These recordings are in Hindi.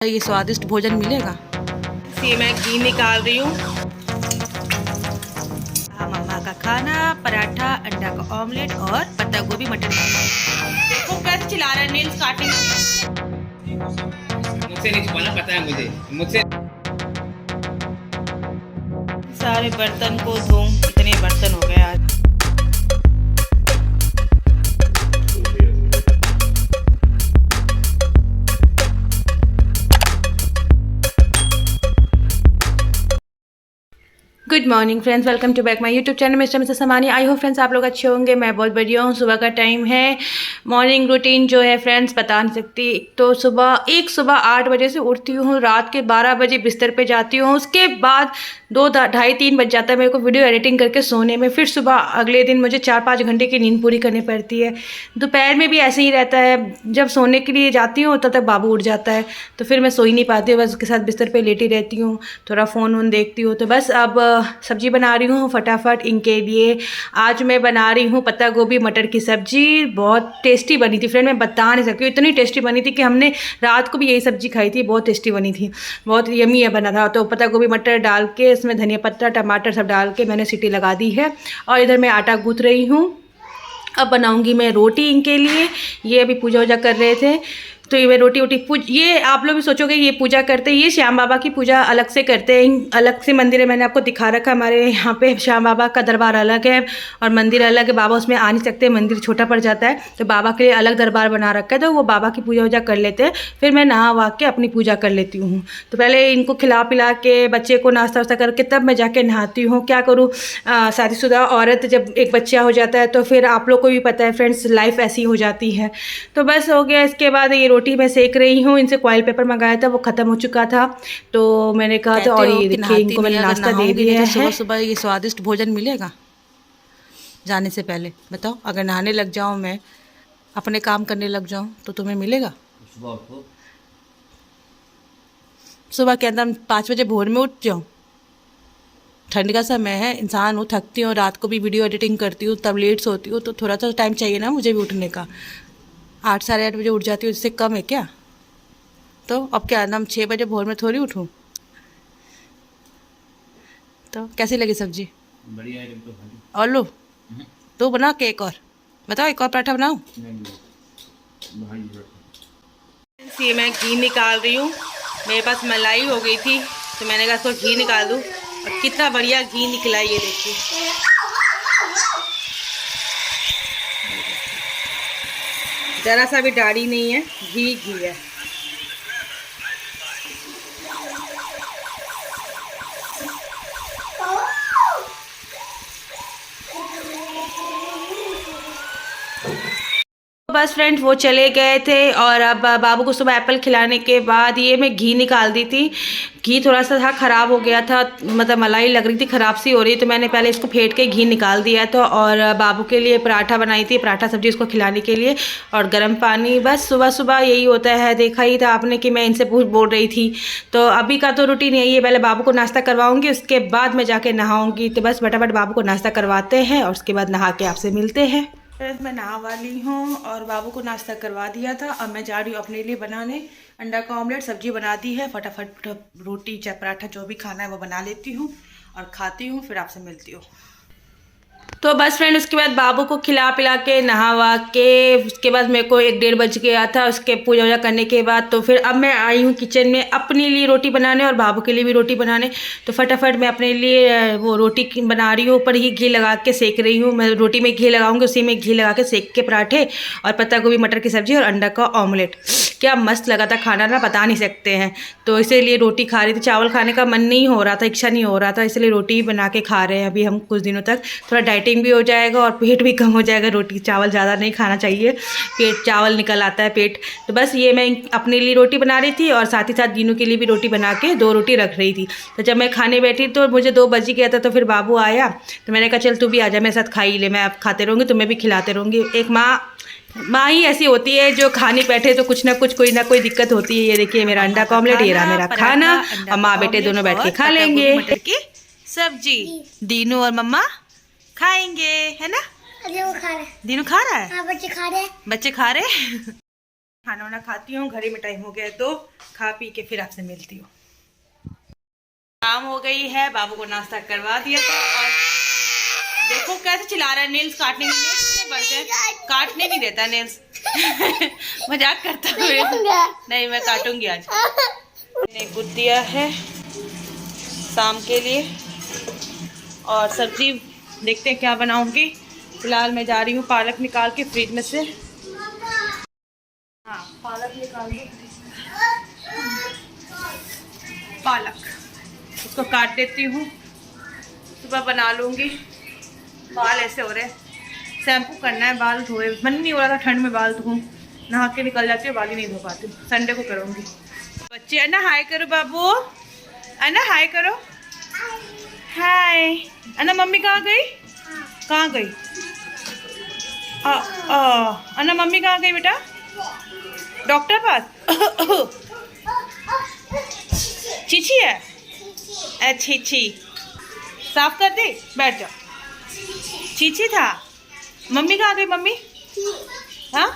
ये स्वादिष्ट भोजन मिलेगा। से मैं घी निकाल रही हूँ। मम्मा का खाना, पराठा, अंडा का ऑमलेट और पत्ता गोभी मटर। देखो कैसे चिल्ला रहा है, नेल्स काटेंगे। मुझसे नहीं छुपाना, पता है मुझे। मुझसे सारे बर्तन को धो, इतने बर्तन हो गए आज। Good morning friends, welcome to back my YouTube channel mister Samani. I hope friends आप लोग अच्छे होंगे। मैं बहुत बढ़िया हूँ। सुबह का टाइम है। मॉर्निंग रूटीन जो है फ्रेंड्स बता नहीं सकती। तो सुबह 8 बजे से उठती हूँ, रात के 12 बजे बिस्तर पे जाती हूँ। उसके बाद 2-2:30-3 बज जाता है मेरे को वीडियो एडिटिंग करके सोने में। फिर सुबह अगले दिन मुझे 4-5 घंटे की नींद पूरी करनी पड़ती है। दोपहर में भी ऐसे ही रहता है, जब सोने के लिए जाती हूँ तब तक बाबू उठ जाता है, तो फिर मैं सो ही नहीं पाती हूँ, बस उसके साथ बिस्तर पे लेटी रहती हूँ, थोड़ा फ़ोन वोन देखती हूँ। तो बस अब सब्जी बना रही हूँ फटाफट इनके लिए। आज मैं बना रही हूँ पत्ता गोभी मटर की सब्जी। बहुत टेस्टी बनी थी फ्रेंड, मैं बता नहीं सकती हूँ, इतनी टेस्टी बनी थी कि हमने रात को भी यही सब्जी खाई थी। बहुत टेस्टी बनी थी, बहुत यमी है बना था। तो पत्ता गोभी मटर डाल के इसमें धनिया पत्ता टमाटर सब डाल के मैंने सीटी लगा दी है। और इधर मैं आटा गूँथ रही हूँ। अब बनाऊंगी मैं रोटी इनके लिए। ये अभी पूजा वूजा कर रहे थे, तो ये रोटी ये आप लोग भी सोचोगे ये पूजा करते हैं, ये श्याम बाबा की पूजा अलग से करते हैं। अलग से मंदिर है, मैंने आपको दिखा रखा। हमारे यहाँ पे श्याम बाबा का दरबार अलग है और मंदिर अलग है। बाबा उसमें आ नहीं सकते, मंदिर छोटा पड़ जाता है, तो बाबा के लिए अलग दरबार बना रखा है। तो वो बाबा की पूजा वूजा कर लेते हैं, फिर मैं नहा वहा के अपनी पूजा कर लेती हूँ। तो पहले इनको खिला पिला के बच्चे को नाश्ता वास्ता करके तब मैं जाके नहाती हूँ। क्या करूँ, शादीशुदा औरत जब एक बच्चा हो जाता है तो फिर आप लोग को भी पता है फ्रेंड्स, लाइफ ऐसी हो जाती है। तो बस हो गया। इसके बाद ये रोटी मैं सेक रही हूँ। इनसे फॉइल पेपर मंगाया था, वो ख़त्म हो चुका था, तो मैंने कहा था। और ये देखिए इनको मैंने नाश्ता दे दिया है। सुबह सुबह ये स्वादिष्ट भोजन मिलेगा जाने से पहले। बताओ, अगर नहाने लग जाऊँ, मैं अपने काम करने लग जाऊँ तो तुम्हें मिलेगा? सुबह के अंदर 5 बजे भोर में उठ जाऊँ? ठंड का समय है, इंसान हूँ, थकती हूँ, रात को भी वीडियो एडिटिंग करती हूँ, तब लेट सोती हूँ, तो थोड़ा सा टाइम चाहिए ना मुझे भी उठने का। 8-8:30 बजे उठ जाती हूँ, इससे कम है क्या? तो अब क्या हम 6 बजे भोर में थोड़ी उठूँ? तो कैसी लगी सब्जी? बढ़िया है तो। और लो तो बना के एक और बताओ, एक और पराठा बनाऊँ? ये मैं घी निकाल रही हूँ। मेरे पास मलाई हो गई थी, तो मैंने कहा इसको घी निकाल दूँ। और कितना बढ़िया घी निकला है, ये देखिए। ज़रा सा भी डाढ़ी नहीं है, घी घी है। बस फ्रेंड्स वो चले गए थे, और अब बाबू को सुबह एप्पल खिलाने के बाद ये मैं घी निकाल दी थी। घी थोड़ा सा था ख़राब हो गया था, मतलब मलाई लग रही थी, ख़राब सी हो रही, तो मैंने पहले इसको फेंट के घी निकाल दिया था। और बाबू के लिए पराठा बनाई थी, पराठा सब्जी इसको खिलाने के लिए, और गर्म पानी। बस सुबह सुबह यही होता है, देखा ही था आपने कि मैं इनसे बोल रही थी। तो अभी का तो रूटीन यही है, पहले बाबू को नाश्ता करवाऊँगी, उसके बाद मैं जाके नहाऊँगी। तो बस फटाफट बाबू को नाश्ता करवाते हैं और उसके बाद नहा के आपसे मिलते हैं। मैं नहा वाली हूँ और बाबू को नाश्ता करवा दिया था। अब मैं जा रही हूँ अपने लिए बनाने अंडा का ऑमलेट। सब्जी बना दी है, फटाफट रोटी चाहे पराठा जो भी खाना है वो बना लेती हूँ और खाती हूँ, फिर आपसे मिलती हूँ। तो बस फ्रेंड उसके बाद बाबू को खिला पिला के नहा वा के उसके बाद मेरे को 1-1:30 बज गया था। उसके पूजा वूजा करने के बाद तो फिर अब मैं आई हूँ किचन में अपने लिए रोटी बनाने और बाबू के लिए भी रोटी बनाने। तो फटाफट मैं अपने लिए वो रोटी बना रही हूँ, ऊपर ही घी लगा के सेक रही हूँ। मैं रोटी में घी लगाऊंगी, उसी में घी लगा के सेक के पराठे और पत्ता गोभी मटर की सब्ज़ी और अंडा का ऑमलेट। क्या मस्त लगा था खाना ना, बता नहीं सकते हैं। तो इसीलिए रोटी खा रही थी, चावल खाने का मन नहीं हो रहा था, इच्छा नहीं हो रहा था, इसलिए रोटी ही बना के खा रहे हैं अभी हम कुछ दिनों तक। थोड़ा डाइटिंग भी हो जाएगा और पेट भी कम हो जाएगा। रोटी चावल ज़्यादा नहीं खाना चाहिए, पेट चावल निकल आता है पेट। तो बस ये मैं अपने लिए रोटी बना रही थी और साथ ही साथ दीनू के लिए भी रोटी बना के 2 रोटी रख रही थी। तो जब मैं खाने बैठी तो मुझे 2 बज गया था, तो फिर बाबू आया, तो मैंने कहा चल तू भी आ जा, मेरे साथ खा ही ले, मैं अब खाते रहूँगी, तुम्हें भी खिलाते रहूँगी। एक माँ ही ऐसी होती है जो खाने बैठे तो कुछ ना कुछ कोई ना कोई दिक्कत होती है। ये देखिए मेरा अंडा का ऑमलेट, ये रहा मेरा खाना, और माँ बेटे दोनों बैठ के खा लेंगे। मटर की सब्जी दीनू और मम्मा खाएंगे, है ना? दीनू खा रहा है? हाँ, बच्चे खा रहे हैं। बच्चे खा रहे हैं। खाना वाना खाती हूँ, घड़ी में टाइम हो गया है तो खा पी के फिर आपसे मिलती हूँ। शाम हो गई है, बाबू को नाश्ता करवा दिया था और देखो कैसे चिल्ला रहा है, नेल्स काटने के लिए बढ़ते काटने नहीं देता नेल्स। मजाक करता हूँ, नहीं मैं काटूंगी आज। मैंने गुड़ दिया है शाम के लिए और सब्जी देखते हैं क्या बनाऊंगी। फिलहाल मैं जा रही हूँ पालक निकाल के फ्रिज में से। हाँ पालक निकाल दूँ, पालक उसको काट देती हूँ, सुबह बना लूँगी। बाल ऐसे हो रहे हैं, शैम्पू करना है, बाल धोए मन नहीं हो रहा था ठंड में बाल धोऊं, नहा के निकल जाती हूँ, बाल ही नहीं धो पाती हूँ। संडे को करूँगी। बच्चे अन्ना हाय करो, बाबू अन्ना हाय करो, हाय। अन्ना मम्मी कहाँ गई, कहाँ गई? अन्ना मम्मी कहाँ गई बेटा? डॉक्टर पास। चीची है, अच्छी छी, साफ कर दे, बैठ जाओ। चीची था, मम्मी कहाँ गई? मम्मी हाँ,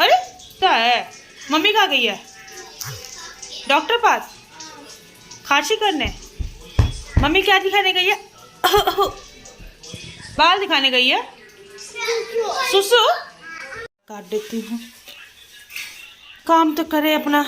अरे क्या है, मम्मी कहाँ गई है? डॉक्टर पास खांसी करने। मम्मी क्या दिखाने गई है? बाल दिखाने गई है, सुसु। काट देती हूँ, काम तो करे अपना।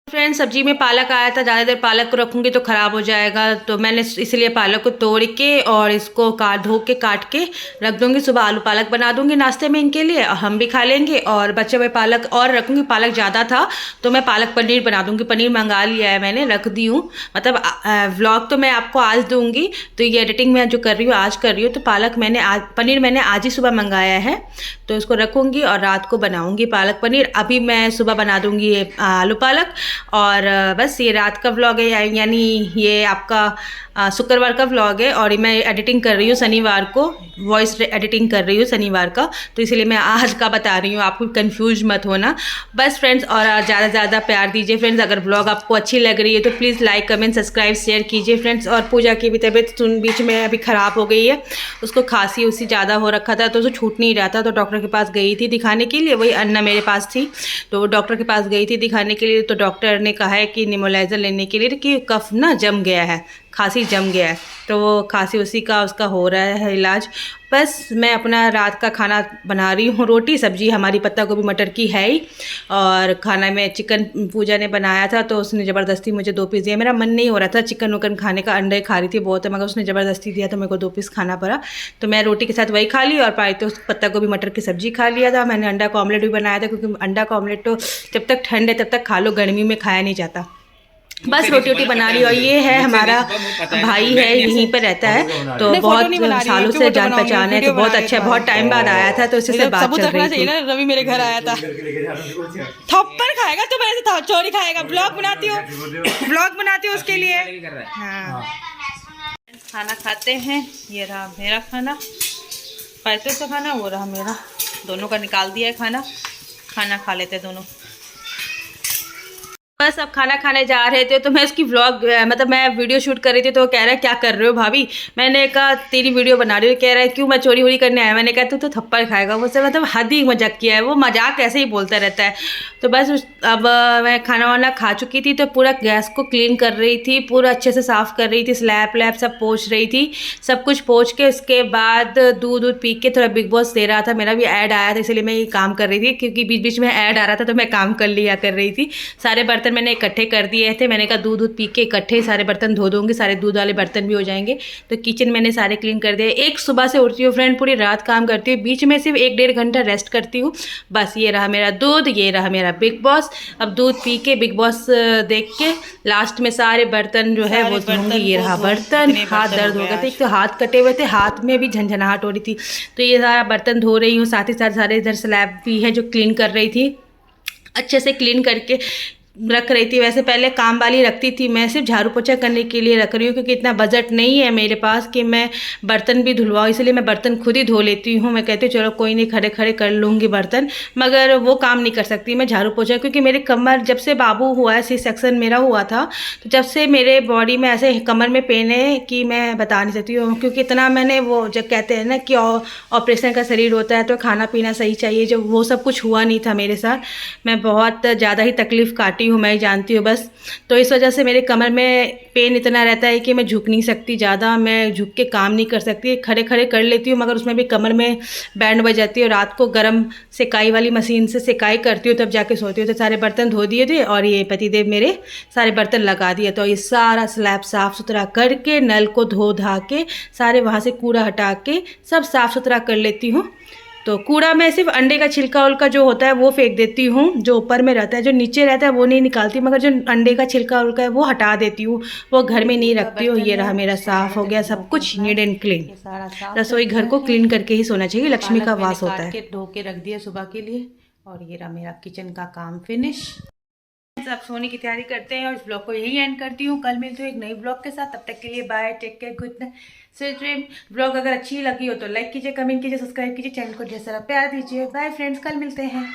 फ्रेंड्स सब्जी में पालक आया था, ज़्यादा देर पालक को रखूँगी तो ख़राब हो जाएगा, तो मैंने इसलिए पालक को तोड़ के और इसको धो के काट के रख दूँगी। सुबह आलू पालक बना दूँगी नाश्ते में इनके लिए, और हम भी खा लेंगे। और बचे हुए पालक और रखूँगी, पालक ज़्यादा था तो मैं पालक पनीर बना दूँगी। पनीर मंगा लिया है मैंने, रख दी हूँ। मतलब व्लॉग तो मैं आपको आज दूँगी, तो ये एडिटिंग मैं जो कर रही हूँ आज कर रही हूँ। तो पालक मैंने आज, पनीर मैंने आज ही सुबह मंगाया है, तो इसको रखूँगी और रात को बनाऊँगी पालक पनीर। अभी मैं सुबह बना दूँगी आलू पालक। और बस ये रात का व्लॉग है, यानी ये आपका शुक्रवार का व्लॉग है। और मैं एडिटिंग कर रही हूँ शनिवार को, वॉइस एडिटिंग कर रही हूँ शनिवार का, तो इसलिए मैं आज का बता रही हूँ, आपको कंफ्यूज मत होना बस फ्रेंड्स। और ज़्यादा से ज़्यादा प्यार दीजिए फ्रेंड्स। अगर व्लॉग आपको अच्छी लग रही है तो please like comment subscribe share कीजिए फ्रेंड्स। और पूजा की भी तबीयत बीच में अभी ख़राब हो गई है, उसको खांसी उसी ज़्यादा हो रखा था, तो उसको छूट नहीं रहा था, तो डॉक्टर के पास गई थी दिखाने के लिए। वही अन्ना मेरे पास थी, तो डॉक्टर के पास गई थी दिखाने के लिए। तो डॉक्टर ने कहा है कि नेबुलाइज़र लेने के लिए, कि कफ ना जम गया है, खांसी जम गया है, तो वो खांसी उसी का उसका हो रहा है इलाज। बस मैं अपना रात का खाना बना रही हूँ, रोटी सब्जी हमारी पत्ता गोभी मटर की है ही। और खाना में चिकन पूजा ने बनाया था, तो उसने ज़बरदस्ती मुझे 2 पीस दिया। मेरा मन नहीं हो रहा था चिकन वकन खाने का, अंडे खा रही थी बहुत, मगर उसने ज़बरदस्ती दिया तो मेरे को 2 पीस खाना पड़ा। तो मैं रोटी के साथ वही खा ली, और पाई तो पत्ता गोभी मटर की सब्जी खा लिया था। मैंने अंडा का ऑमलेट भी बनाया था, क्योंकि अंडा का ऑमलेट तो जब तक ठंड है तब तक खा लो, गर्मी में खाया नहीं जाता। बस रोटी वोटी बना रही। और ये है हमारा भाई है, यहीं पे रहता है, तो बहुत सालों से जान पहचान है, तो बहुत अच्छा, बहुत टाइम बाद आया था, तो उससे बात चल रही थी। रवि मेरे घर आया था, थप्पड़ खाएगा तो मेरे चोरी खाएगा। ब्लॉग बनाती हूँ उसके लिए। हाँ खाना खाते हैं, ये रहा मेरा खाना, पैसे से खाना, वो रहा मेरा, दोनों का निकाल दिया है खाना, खाना खा लेते दोनों। बस अब खाना खाने जा रहे थे, तो मैं उसकी व्लॉग मतलब मैं वीडियो शूट कर रही थी, तो वो कह रहा है क्या कर रहे हो भाभी? मैंने कहा तेरी वीडियो बना रही हूँ। कह रहा है क्यों, मैं चोरी वोरी करने आया? मैंने कहा तू तो थप्पड़ खाएगा। मुझसे मतलब हद ही मजाक किया है, वो मजाक ऐसे ही बोलता रहता है। तो बस अब मैं खाना वाना खा चुकी थी, तो पूरा गैस को क्लीन कर रही थी, पूरा अच्छे से साफ़ कर रही थी, स्लैब व्लैब सब पोंछ रही थी, सब कुछ पोंछ के उसके बाद दूध पी के थोड़ा बिग बॉस दे रहा था, मेरा भी ऐड आया था, इसलिए मैं ये काम कर रही थी, क्योंकि बीच बीच में ऐड आ रहा था तो मैं काम कर लिया कर रही थी। सारे बर्तन मैंने इकट्ठे कर दिए थे, मैंने कहा दूध पी के इकट्ठे सारे बर्तन धो दूँगी, सारे दूध वाले बर्तन भी हो जाएंगे। तो किचन मैंने सारे क्लीन कर दिए। एक सुबह से उठती हूँ फ्रेंड, पूरी रात काम करती हूँ, बीच में सिर्फ 1-1.5 घंटा रेस्ट करती हूँ। बस ये रहा मेरा दूध, ये रहा मेरा बिग बॉस। अब दूध पी के बिग बॉस देख के लास्ट में सारे बर्तन जो है वो धोऊंगी। ये रहा बर्तन, हाथ दर्द हो गए थे, एक तो हाथ कटे हुए थे, हाथ में भी झंझनाहट हो रही थी, तो ये सारा बर्तन धो रही हूँ। साथ ही साथ सारे इधर स्लैब भी है जो क्लीन कर रही थी, अच्छे से क्लीन करके रख रही थी। वैसे पहले काम वाली रखती थी, मैं सिर्फ झाड़ू पोछा करने के लिए रख रही हूँ, क्योंकि इतना बजट नहीं है मेरे पास कि मैं बर्तन भी धुलवाऊँ, इसलिए मैं बर्तन खुद ही धो लेती हूँ। मैं कहती हूँ चलो कोई नहीं, खड़े खड़े कर लूँगी बर्तन, मगर वो काम नहीं कर सकती मैं झाड़ू पोछा, क्योंकि मेरे कमर, जब से बाबू हुआ है, सी सेक्शन मेरा हुआ था, तो जब से मेरे बॉडी में ऐसे कमर में पेन है कि मैं बता नहीं सकती हूँ। क्योंकि इतना मैंने, वो जब कहते हैं ना कि ऑपरेशन का शरीर होता है तो खाना पीना सही चाहिए, जो वो सब कुछ हुआ नहीं था मेरे साथ। मैं बहुत ज़्यादा ही तकलीफ़ काटी हूँ, मैं ही जानती हूँ बस। तो इस वजह से मेरे कमर में पेन इतना रहता है कि मैं झुक नहीं सकती ज़्यादा, मैं झुक के काम नहीं कर सकती। खड़े खड़े कर लेती हूँ, मगर उसमें भी कमर में बैंड बज जाती है। रात को गर्म सेकाई वाली मशीन से सेकाई करती हूँ, तब जाके सोती हूँ। तो सारे बर्तन धो दिए थे और ये पतिदेव मेरे सारे बर्तन लगा दिए। तो ये सारा स्लैब साफ़ सुथरा करके, नल को धो धा के, सारे वहाँ से कूड़ा हटा के सब साफ़ सुथरा कर लेती हूँ। तो कूड़ा मैं सिर्फ अंडे का छिलका उलका जो होता है वो फेंक देती हूँ, जो ऊपर में रहता है, जो नीचे रहता है वो नहीं निकालती, मगर जो अंडे का छिलका उलका है वो हटा देती हूँ, वो घर में नहीं रखती हूँ। ये रहा मेरा साफ़ हो गया सब कुछ, नीट एंड क्लीन। रसोई घर को क्लीन करके ही सोना चाहिए, लक्ष्मी का वास होता है। धो के रख दिया सुबह के लिए, और ये रहा मेरा किचन का काम फिनिश। अब सोने की तैयारी करते हैं और इस ब्लॉग को यही एंड करती हूँ। कल मिलती हूँ एक नई ब्लॉग के साथ, तब तक के लिए bye, take care, good night, sweet dream. Blog अगर अच्छी लगी हो तो लाइक कीजिए, कमेंट कीजिए, सब्सक्राइब कीजिए, चैनल को ढेर सारा प्यार दीजिए। बाय फ्रेंड्स, कल मिलते हैं।